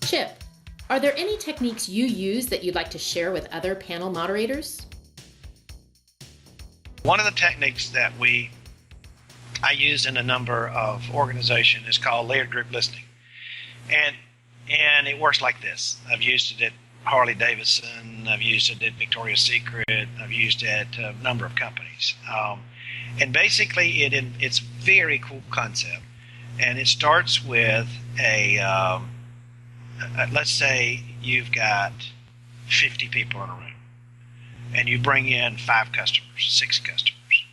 Chip, are there any techniques you use that you'd like to share with other panel moderators? One of the techniques that I use in a number of organizations is called layered group listening. And it works like this. I've used it at Harley Davidson, I've used it at Victoria's Secret, I've used it at a number of companies. And basically it's a very cool concept. And it starts with let's say you've got 50 people in a room and you bring in 5 customers, 6 customers,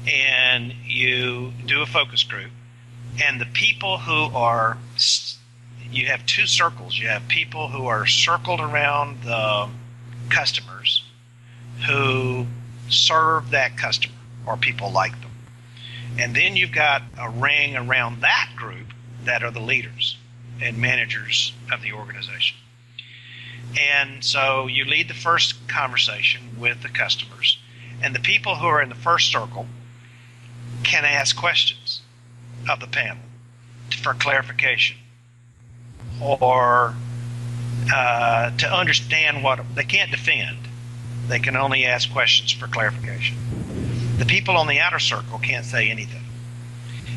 and you do a focus group, and the people who are, you have 2 circles. You have people who are circled around the customers who serve that customer or people like them. And then you've got a ring around that group that are the leaders and managers of the organization. And so you lead the first conversation with the customers, and the people who are in the first circle can ask questions of the panel for clarification or to understand what they can't defend. They can only ask questions for clarification. The people on the outer circle can't say anything.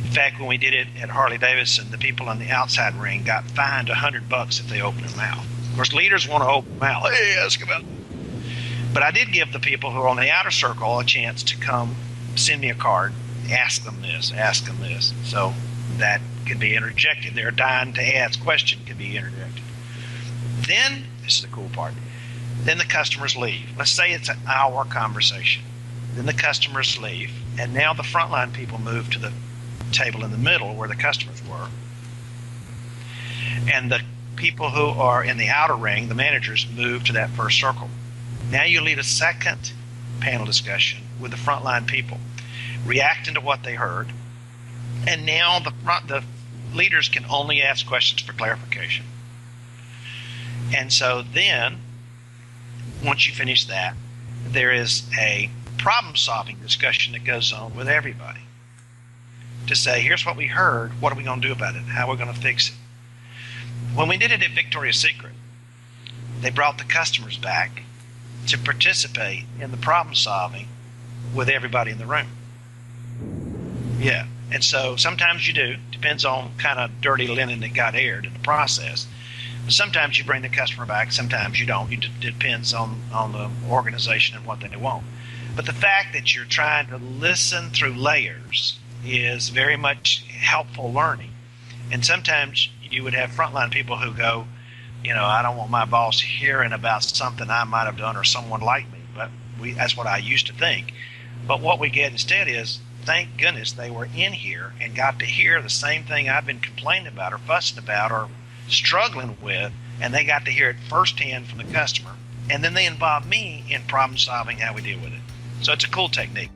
In fact, when we did it at Harley Davidson, the people on the outside ring got fined $100 if they opened their mouth. Of course, leaders want to open their mouth. Hey, ask about it. But I did give the people who are on the outer circle a chance to come send me a card, ask them this. So that could be interjected. They're dying to ask question can be interjected. Then, this is the cool part, then the customers leave. Let's say it's an hour conversation. Then the customers leave, and now the frontline people move to the table in the middle where the customers were. And the people who are in the outer ring, the managers, move to that first circle. Now you lead a second panel discussion with the frontline people, reacting to what they heard. And now the leaders can only ask questions for clarification. And so then, once you finish that, there is a problem-solving discussion that goes on with everybody to say, here's what we heard, what are we going to do about it, how are we going to fix it. When we did it at Victoria's Secret, they brought the customers back to participate in the problem-solving with everybody in the room. Yeah, and so sometimes you do, depends on kind of dirty linen that got aired in the process. But sometimes you bring the customer back, sometimes you don't. It depends on the organization and what they want. But the fact that you're trying to listen through layers is very much helpful learning. And sometimes you would have frontline people who go, I don't want my boss hearing about something I might have done or someone like me. But that's what I used to think. But what we get instead is, thank goodness they were in here and got to hear the same thing I've been complaining about or fussing about or struggling with, and they got to hear it firsthand from the customer. And then they involve me in problem solving, how we deal with it. So it's a cool technique.